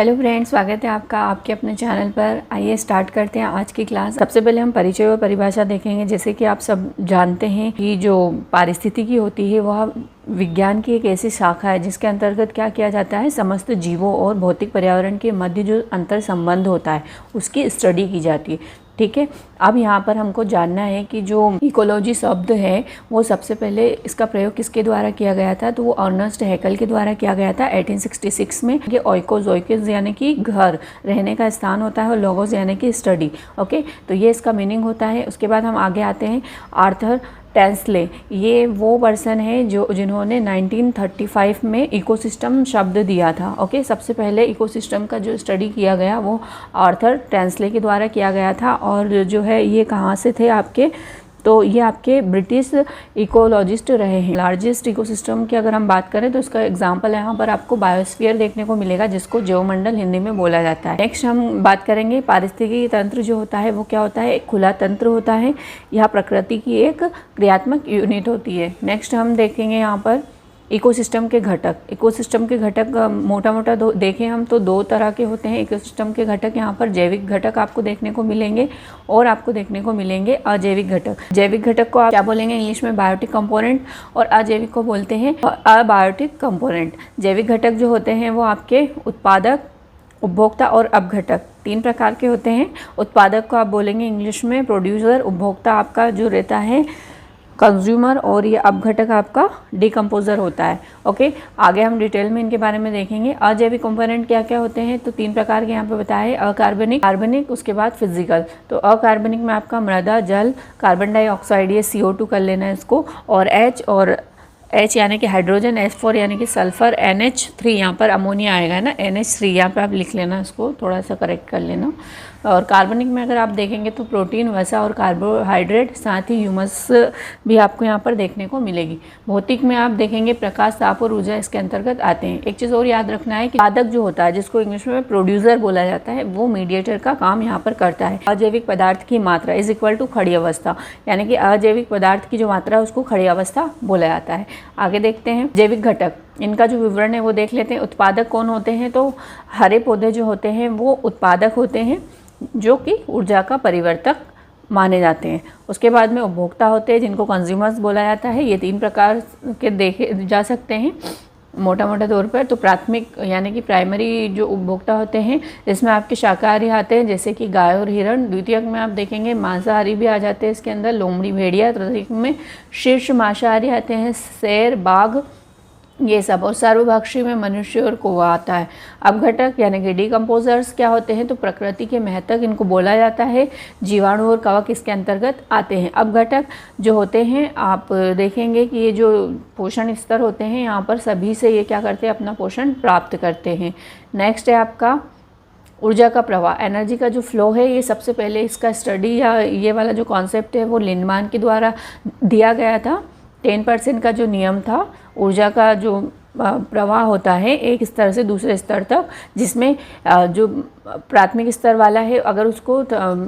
Hello friends, स्वागत है आपका आपके अपने चैनल पर। आइए स्टार्ट करते हैं आज की क्लास। सबसे पहले हम परिचय और परिभाषा देखेंगे। जैसे कि आप सब जानते हैं कि जो पारिस्थितिकी होती है वह विज्ञान की एक ऐसी शाखा है जिसके अंतर्गत क्या किया जाता है, समस्त जीवों और भौतिक पर्यावरण के मध्य जो अंतर संबंध होता है उसकी स्टडी की जाती है। ठीक है, अब यहाँ पर हमको जानना है कि जो इकोलॉजी शब्द है वो सबसे पहले इसका प्रयोग किसके द्वारा किया गया था, तो वो अर्नेस्ट हैकेल के द्वारा किया गया था 1866 में। ये ओइकोस यानी कि घर, रहने का स्थान होता है, और लोगोस यानी कि स्टडी। ओके, तो ये इसका मीनिंग होता है। उसके बाद हम आगे आते हैं। आर्थर टेंसले, ये वो पर्सन है जिन्होंने 1935 में इकोसिस्टम शब्द दिया था। ओके, सबसे पहले इकोसिस्टम का जो स्टडी किया गया वो आर्थर टेंसले के द्वारा किया गया था। और जो है ये कहाँ से थे आपके, तो ये आपके ब्रिटिश इकोलॉजिस्ट रहे हैं। लार्जेस्ट इकोसिस्टम की अगर हम बात करें तो इसका एग्जांपल यहाँ पर आपको बायोस्फीयर देखने को मिलेगा, जिसको जैवमंडल हिंदी में बोला जाता है। नेक्स्ट हम बात करेंगे पारिस्थितिकी तंत्र जो होता है वो क्या होता है, एक खुला तंत्र होता है। यह प्रकृति की एक क्रियात्मक यूनिट होती है। नेक्स्ट हम देखेंगे यहाँ पर इकोसिस्टम के घटक। इकोसिस्टम के घटक मोटा मोटा देखें हम तो दो तरह के होते हैं इकोसिस्टम के घटक। यहाँ पर जैविक घटक आपको देखने को मिलेंगे और आपको देखने को मिलेंगे अजैविक घटक। जैविक घटक को आप क्या बोलेंगे इंग्लिश में, बायोटिक कंपोनेंट, और अजैविक को बोलते हैं अबायोटिक कंपोनेंट। जैविक घटक जो होते हैं वो आपके उत्पादक, उपभोक्ता और अपघटक, तीन प्रकार के होते हैं। उत्पादक को आप बोलेंगे इंग्लिश में प्रोड्यूसर, उपभोक्ता आपका जो रहता है कंज्यूमर, और ये अपघटक आपका डिकम्पोजर होता है। ओके, आगे हम डिटेल में इनके बारे में देखेंगे। अजैविक कंपोनेंट क्या क्या होते हैं, तो तीन प्रकार के यहाँ पे बताए, अकार्बनिक, कार्बनिक, उसके बाद फिजिकल। तो अकार्बनिक में आपका मृदा, जल, कार्बन डाइऑक्साइड, ये CO2 कर लेना है इसको, और H यानी कि हाइड्रोजन, H4 यानी कि सल्फर, NH3 यहाँ पर अमोनिया आएगा ना, NH3 यहाँ पे आप लिख लेना, इसको थोड़ा सा करेक्ट कर लेना। और कार्बनिक में अगर आप देखेंगे तो प्रोटीन, वसा और कार्बोहाइड्रेट, साथ ही ह्यूमस भी आपको यहाँ पर देखने को मिलेगी। भौतिक में आप देखेंगे प्रकाश, ताप और ऊर्जा इसके अंतर्गत आते हैं। एक चीज़ और याद रखना है कि उत्पादक जो होता है, जिसको इंग्लिश में प्रोड्यूसर बोला जाता है, वो मीडिएटर का काम यहाँ पर करता है। अजैविक पदार्थ की मात्रा इज इक्वल टू खड़ी अवस्था, यानी कि अजैविक पदार्थ की जो मात्रा है उसको खड़ी अवस्था बोला जाता है। आगे देखते हैं जैविक घटक, इनका जो विवरण है वो देख लेते हैं। उत्पादक कौन होते हैं, तो हरे पौधे जो होते हैं वो उत्पादक होते हैं, जो कि ऊर्जा का परिवर्तक माने जाते हैं। उसके बाद में उपभोक्ता होते हैं, जिनको कंज्यूमर्स बोला जाता है। ये तीन प्रकार के देखे जा सकते हैं मोटा मोटा तौर पर। तो प्राथमिक यानी कि प्राइमरी जो उपभोक्ता होते हैं, इसमें आपके शाकाहारी आते हैं जैसे कि गाय और हिरण। द्वितीयक में आप देखेंगे मांसाहारी भी आ जाते हैं इसके अंदर, लोमड़ी, भेड़िया। तृतीयक में शीर्ष मांसाहारी आते हैं, शेर, बाघ, ये सब। और सर्वभक्षी में मनुष्य और कौवा आता है। अपघटक यानी कि डिकम्पोजर्स क्या होते हैं, तो प्रकृति के महत्वक इनको बोला जाता है। जीवाणु और कवक इसके अंतर्गत आते हैं। अपघटक जो होते हैं आप देखेंगे कि ये जो पोषण स्तर होते हैं यहाँ पर सभी से ये क्या करते हैं, अपना पोषण प्राप्त करते हैं। नेक्स्ट है आपका ऊर्जा का प्रवाह, एनर्जी का जो फ्लो है। ये सबसे पहले इसका स्टडी या ये वाला जो कॉन्सेप्ट है वो लिंडमान के द्वारा दिया गया था। 10% का जो नियम था, ऊर्जा का जो प्रवाह होता है एक स्तर से दूसरे स्तर तक, जिसमें जो प्राथमिक स्तर वाला है अगर उसको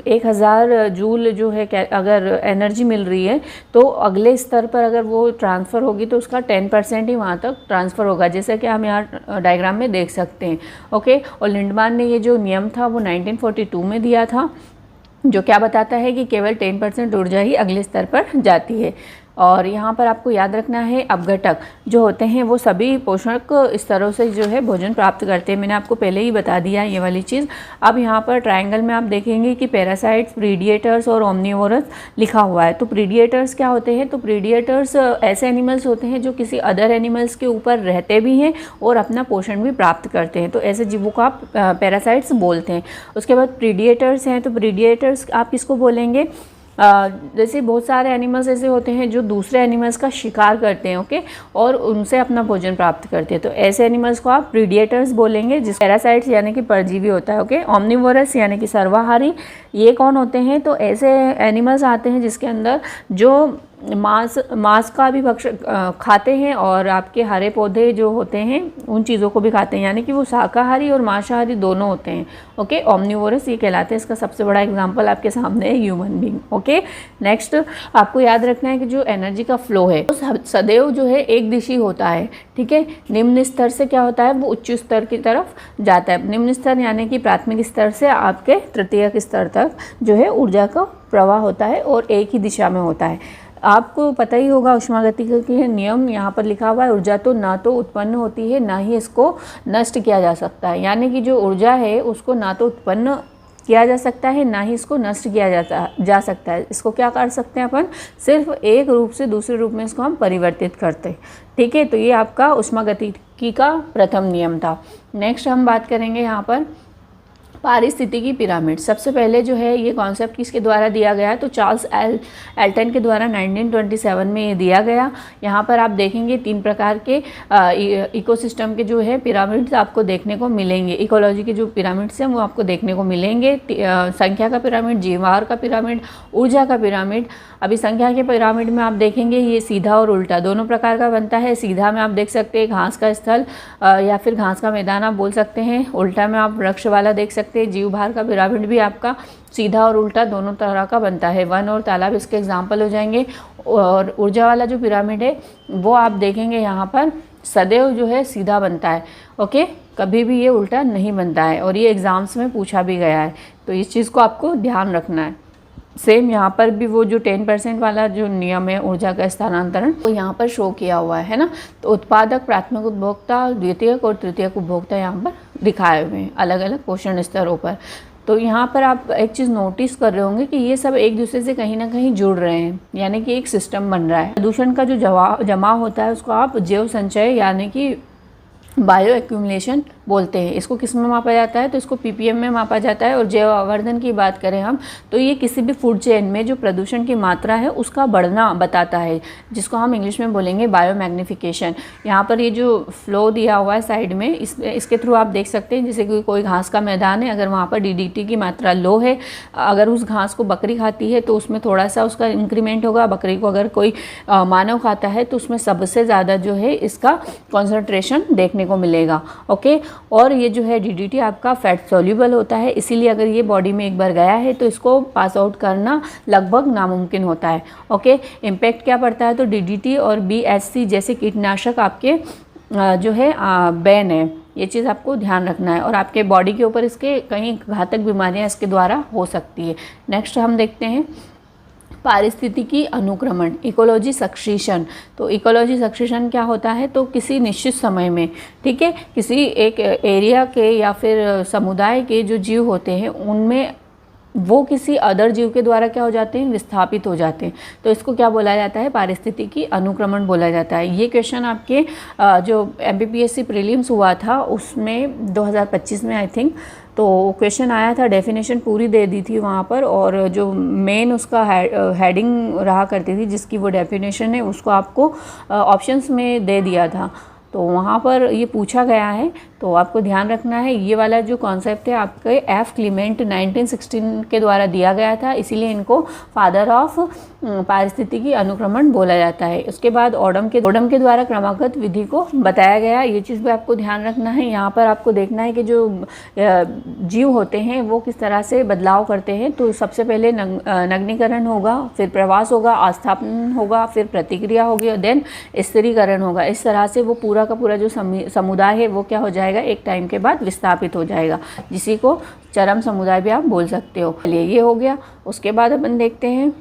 1000 जूल जो है अगर एनर्जी मिल रही है, तो अगले स्तर पर अगर वो ट्रांसफ़र होगी तो उसका 10% ही वहाँ तक ट्रांसफ़र होगा, जैसे कि हम यहाँ डायग्राम में देख सकते हैं। ओके, और लिंडमान ने ये जो नियम था वो 1942 में दिया था, जो क्या बताता है कि केवल 10% ऊर्जा ही अगले स्तर पर जाती है। और यहाँ पर आपको याद रखना है अपघटक जो होते हैं वो सभी पोषक स्तरों से जो है भोजन प्राप्त करते हैं। मैंने आपको पहले ही बता दिया ये वाली चीज़। अब यहाँ पर ट्रायंगल में आप देखेंगे कि पैरासाइट्स, प्रीडिएटर्स और ओमनिवोरस लिखा हुआ है। तो प्रीडिएटर्स क्या होते हैं, तो प्रीडिएटर्स ऐसे एनिमल्स होते हैं जो किसी अदर एनिमल्स के ऊपर रहते भी हैं और अपना पोषण भी प्राप्त करते हैं, तो ऐसे जीवों को आप पैरासाइट्स बोलते हैं। उसके बाद प्रीडिएटर्स हैं, तो प्रीडिएटर्स आप किसको बोलेंगे, जैसे बहुत सारे एनिमल्स ऐसे होते हैं जो दूसरे एनिमल्स का शिकार करते हैं, ओके, और उनसे अपना भोजन प्राप्त करते हैं, तो ऐसे एनिमल्स को आप प्रीडिएटर्स बोलेंगे। जिस पैरासाइट्स यानी कि परजीवी होता है, ओके। ओमनिवोरस यानी कि सर्वाहारी, ये कौन होते हैं, तो ऐसे एनिमल्स आते हैं जिसके अंदर जो मांस का भी भक्षण खाते हैं और आपके हरे पौधे जो होते हैं उन चीज़ों को भी खाते हैं, यानी कि वो शाकाहारी और मांसाहारी दोनों होते हैं। ओके, ओमनिवोरस ये कहलाते हैं। इसका सबसे बड़ा एग्जांपल आपके सामने है ह्यूमन बीइंग। ओके, नेक्स्ट आपको याद रखना है कि जो एनर्जी का फ्लो है वो सदैव जो है एक दिशी होता है। ठीक है, निम्न स्तर से क्या होता है, वो उच्च स्तर की तरफ जाता है। निम्न स्तर यानी कि प्राथमिक स्तर से आपके तृतीयक स्तर तक जो है ऊर्जा का प्रवाह होता है और एक ही दिशा में होता है। आपको पता ही होगा ऊष्मागतिकी के नियम यहाँ पर लिखा हुआ है, ऊर्जा तो ना तो उत्पन्न होती है ना ही इसको नष्ट किया जा सकता है। यानी कि जो ऊर्जा है उसको ना तो उत्पन्न किया जा सकता है ना ही इसको नष्ट किया जा सकता है। इसको क्या कर सकते हैं अपन, सिर्फ एक रूप से दूसरे रूप में इसको हम परिवर्तित करते हैं। ठीक है, तो ये आपका ऊष्मागतिकी का प्रथम नियम था। नेक्स्ट हम बात करेंगे यहाँ पर पारिस्थितिकी पिरामिड। सबसे पहले जो है ये कॉन्सेप्ट किसके द्वारा दिया गया है, तो चार्ल्स एल्टन के द्वारा 1927 में ये दिया गया। यहाँ पर आप देखेंगे 3 प्रकार के इकोसिस्टम के जो है पिरामिड्स आपको देखने को मिलेंगे। इकोलॉजी के जो पिरामिड्स हैं वो आपको देखने को मिलेंगे। संख्या का पिरामिड, जीवाहार का पिरामिड, ऊर्जा का पिरामिड। अभी संख्या के पिरामिड में आप देखेंगे ये सीधा और उल्टा दोनों प्रकार का बनता है। सीधा में आप देख सकते हैं घास का स्थल या फिर घास का मैदान आप बोल सकते हैं। उल्टा में आप वृक्ष वाला देख सकते हैं। जीवभार का पिरामिड भी आपका सीधा और उल्टा दोनों तरह का बनता है। वन और तालाब इसके एग्जाम्पल हो जाएंगे। और ऊर्जा वाला जो पिरामिड है वो आप देखेंगे यहाँ पर सदैव जो है सीधा बनता है। ओके, कभी भी ये उल्टा नहीं बनता है और ये एग्जाम्स में पूछा भी गया है, तो इस चीज़ को आपको ध्यान रखना है। सेम यहाँ पर भी वो जो 10% वाला जो नियम है ऊर्जा का स्थानांतरण वो यहाँ पर शो किया हुआ है ना। तो उत्पादक, प्राथमिक उपभोक्ता, द्वितीयक और तृतीयक उपभोक्ता यहाँ पर दिखाए हुए हैं अलग अलग पोषण स्तरों पर। तो यहाँ पर आप एक चीज़ नोटिस कर रहे होंगे कि ये सब एक दूसरे से कहीं ना कहीं जुड़ रहे हैं, यानी कि एक सिस्टम बन रहा है। प्रदूषण का जो जमा होता है उसको आप जैव संचय यानी कि बायो एक्यूमुलेशन बोलते हैं। इसको किस में मापा जाता है, तो इसको ppm में मापा जाता है। और जैव आवर्धन की बात करें हम तो ये किसी भी फूड चेन में जो प्रदूषण की मात्रा है उसका बढ़ना बताता है, जिसको हम इंग्लिश में बोलेंगे बायो मैग्निफिकेशन। यहाँ पर ये जो फ्लो दिया हुआ है साइड में इसके थ्रू आप देख सकते हैं, जैसे कि कोई घास का मैदान है, अगर वहाँ पर DDT की मात्रा लो है, अगर उस घास को बकरी खाती है तो उसमें थोड़ा सा उसका इंक्रीमेंट होगा। बकरी को अगर कोई मानव खाता है तो उसमें सबसे ज़्यादा जो है इसका कॉन्सेंट्रेशन देखने को मिलेगा। ओके, और ये जो है DDT आपका फैट सोल्यूबल होता है, इसीलिए अगर ये बॉडी में एक बार गया है तो इसको पास आउट करना लगभग नामुमकिन होता है। ओके, इम्पैक्ट क्या पड़ता है, तो DDT और BHC जैसे कीटनाशक आपके जो है बैन है। ये चीज़ आपको ध्यान रखना है और आपके बॉडी के ऊपर इसके कई घातक बीमारियां इसके द्वारा हो सकती है। नेक्स्ट हम देखते हैं पारिस्थितिकी अनुक्रमण, इकोलॉजी सक्सीशन। तो इकोलॉजी सक्सीशन क्या होता है, तो किसी निश्चित समय में, ठीक है, किसी एक एरिया के या फिर समुदाय के जो जीव होते हैं उनमें वो किसी अदर जीव के द्वारा क्या हो जाते हैं, विस्थापित हो जाते हैं। तो इसको क्या बोला जाता है, पारिस्थितिकी अनुक्रमण बोला जाता है। ये क्वेश्चन आपके जो MPPSC प्रीलिम्स हुआ था उसमें 2025 में आई थिंक, तो क्वेश्चन आया था, डेफिनेशन पूरी दे दी थी वहाँ पर, और जो मेन उसका हेडिंग रहा करती थी जिसकी वो डेफिनेशन है उसको आपको ऑप्शंस में दे दिया था। तो वहाँ पर ये पूछा गया है, तो आपको ध्यान रखना है। ये वाला जो कॉन्सेप्ट है आपके F क्लीमेंट 1916 के द्वारा दिया गया था, इसीलिए इनको फादर ऑफ पारिस्थितिकी अनुक्रमण बोला जाता है। उसके बाद ओडम के द्वारा क्रमागत विधि को बताया गया। ये चीज़ भी आपको ध्यान रखना है। यहाँ पर आपको देखना है कि जो जीव होते हैं वो किस तरह से बदलाव करते हैं। तो सबसे पहले नग्नीकरण होगा, फिर प्रवास होगा, आस्थापन होगा, फिर प्रतिक्रिया होगी और देन स्थिरीकरण होगा। इस तरह से वो पूरा का पूरा जो समुदाय है वो क्या हो जाएगा, एक टाइम के बाद विस्थापित हो जाएगा, जिसी को चरम समुदाय भी आप बोल सकते हो। चलिए ये हो गया। उसके बाद अपन देखते हैं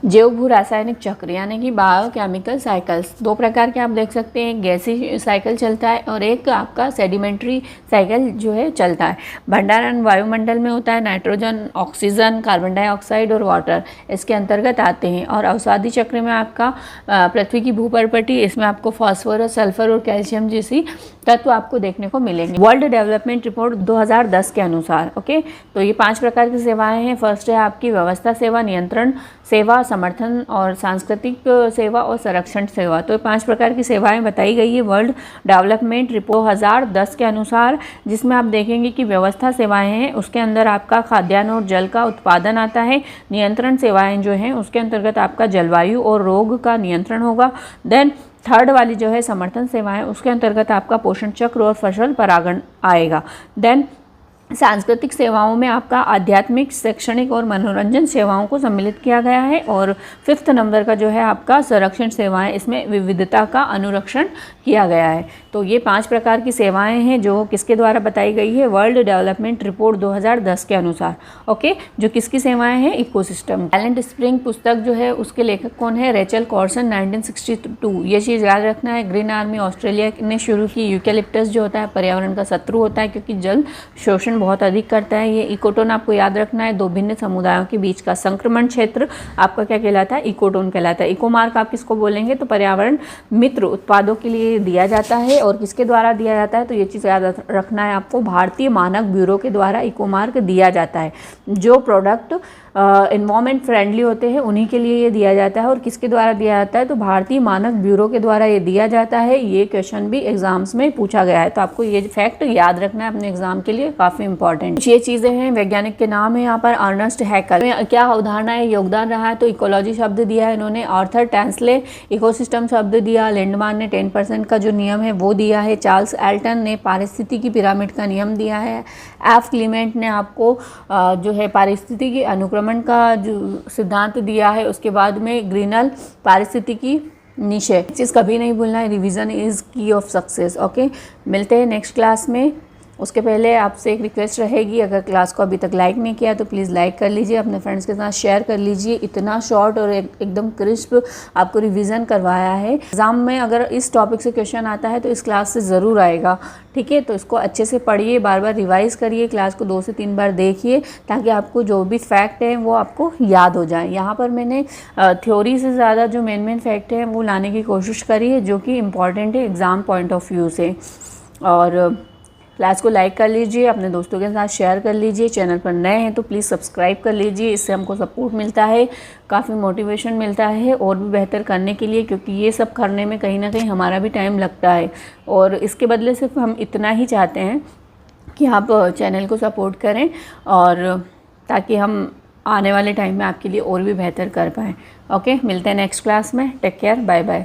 जैव भू रासायनिक चक्र यानी कि बायोकेमिकल साइकिल्स। 2 प्रकार के आप देख सकते हैं, एक गैसीय साइकिल चलता है और एक आपका सेडिमेंट्री साइकिल जो है चलता है। भंडारण वायुमंडल में होता है, नाइट्रोजन, ऑक्सीजन, कार्बन डाइऑक्साइड और वाटर इसके अंतर्गत आते हैं। और अवसादी चक्र में आपका पृथ्वी की भूपर्पटी, इसमें आपको फास्फोरस, सल्फर और कैल्शियम जैसी तत्व आपको देखने को मिलेंगे। वर्ल्ड डेवलपमेंट रिपोर्ट 2010 के अनुसार। ओके, तो ये 5 प्रकार की सेवाएं हैं। फर्स्ट है आपकी व्यवस्था सेवा, नियंत्रण सेवा, समर्थन और सांस्कृतिक सेवा और संरक्षण सेवा। तो 5 प्रकार की सेवाएं बताई गई है वर्ल्ड डेवलपमेंट रिपोर्ट 2010 के अनुसार, जिसमें आप देखेंगे कि व्यवस्था सेवाएं हैं, उसके अंदर आपका खाद्यान्न और जल का उत्पादन आता है। नियंत्रण सेवाएं जो हैं उसके अंतर्गत आपका जलवायु और रोग का नियंत्रण होगा। देन थर्ड वाली जो है समर्थन सेवाएं, उसके अंतर्गत आपका पोषण चक्र और फसल परागण आएगा। देन सांस्कृतिक सेवाओं में आपका आध्यात्मिक, शैक्षणिक और मनोरंजन सेवाओं को सम्मिलित किया गया है। और 5th नंबर का जो है आपका संरक्षण सेवाएं, इसमें विविधता का अनुरक्षण किया गया है। तो ये 5 प्रकार की सेवाएं हैं जो किसके द्वारा बताई गई है, वर्ल्ड डेवलपमेंट रिपोर्ट 2010 के अनुसार। ओके, जो किसकी सेवाएं हैं, इकोसिस्टम। टैलेंट स्प्रिंग पुस्तक जो है उसके लेखक कौन है, रेचल कॉर्सन, 1962। ये चीज़ याद रखना है। ग्रीन आर्मी ऑस्ट्रेलिया ने शुरू की। यूकेलिप्टस जो होता है पर्यावरण का शत्रु होता है क्योंकि जल शोषण बहुत अधिक करता है। ये इकोटोन आपको याद रखना है। 2 भिन्न समुदायों के बीच का संक्रमण क्षेत्र आपका क्या कहलाता है, इकोटोन कहलाता है। इकोमार्क आप किसको बोलेंगे, तो पर्यावरण मित्र उत्पादों के लिए दिया जाता है। और किसके द्वारा दिया जाता है, तो ये चीज़ याद रखना है आपको, भारतीय मानक ब्यूरो के द्वारा इकोमार्क दिया जाता है। जो प्रोडक्ट एनवायरमेंट फ्रेंडली होते हैं उन्हीं के लिए ये दिया जाता है। और किसके द्वारा दिया जाता है, तो भारतीय मानक ब्यूरो के द्वारा ये दिया जाता है। ये क्वेश्चन भी एग्जाम्स में पूछा गया है, तो आपको ये फैक्ट याद रखना है अपने एग्जाम के लिए, काफ़ी इंपॉर्टेंट ये चीज़ें हैं। वैज्ञानिक के नाम है यहाँ पर अर्नेस्ट हैकल। क्या अवधारणा है, योगदान रहा है, तो इकोलॉजी शब्द दिया है इन्होंने। आर्थर टैंसले इकोसिस्टम शब्द दिया। लिंडमान ने 10% का जो नियम है वो दिया है। चार्ल्स एल्टन ने पारिस्थितिकी पिरामिड का नियम दिया है। एफ क्लीमेंट ने आपको जो है पारिस्थितिकी अनुक्रमण का जो सिद्धांत दिया है। उसके बाद में ग्रीनल पारिस्थितिकी निशय। चीज़ कभी नहीं भूलना है, रिवीजन इज़ की ऑफ सक्सेस। ओके, मिलते हैं नेक्स्ट क्लास में। उसके पहले आपसे एक रिक्वेस्ट रहेगी, अगर क्लास को अभी तक लाइक नहीं किया तो प्लीज़ लाइक कर लीजिए, अपने फ्रेंड्स के साथ शेयर कर लीजिए। इतना शॉर्ट और एकदम क्रिस्प आपको रिवीजन करवाया है। एग्ज़ाम में अगर इस टॉपिक से क्वेश्चन आता है तो इस क्लास से ज़रूर आएगा, ठीक है। तो इसको अच्छे से पढ़िए, बार बार रिवाइज़ करिए, क्लास को 2 से 3 बार देखिए ताकि आपको जो भी फैक्ट है वो आपको याद हो जाए। यहाँ पर मैंने थ्योरी से ज़्यादा जो मेन फैक्ट है वो लाने की कोशिश करी है, जो कि इम्पॉर्टेंट है एग्ज़ाम पॉइंट ऑफ व्यू से। और क्लास को लाइक कर लीजिए, अपने दोस्तों के साथ शेयर कर लीजिए। चैनल पर नए हैं तो प्लीज़ सब्सक्राइब कर लीजिए, इससे हमको सपोर्ट मिलता है, काफ़ी मोटिवेशन मिलता है और भी बेहतर करने के लिए, क्योंकि ये सब करने में कहीं ना कहीं हमारा भी टाइम लगता है। और इसके बदले सिर्फ हम इतना ही चाहते हैं कि आप चैनल को सपोर्ट करें, और ताकि हम आने वाले टाइम में आपके लिए और भी बेहतर कर पाएँ। ओके, मिलते हैं नेक्स्ट क्लास में। Take care, bye bye.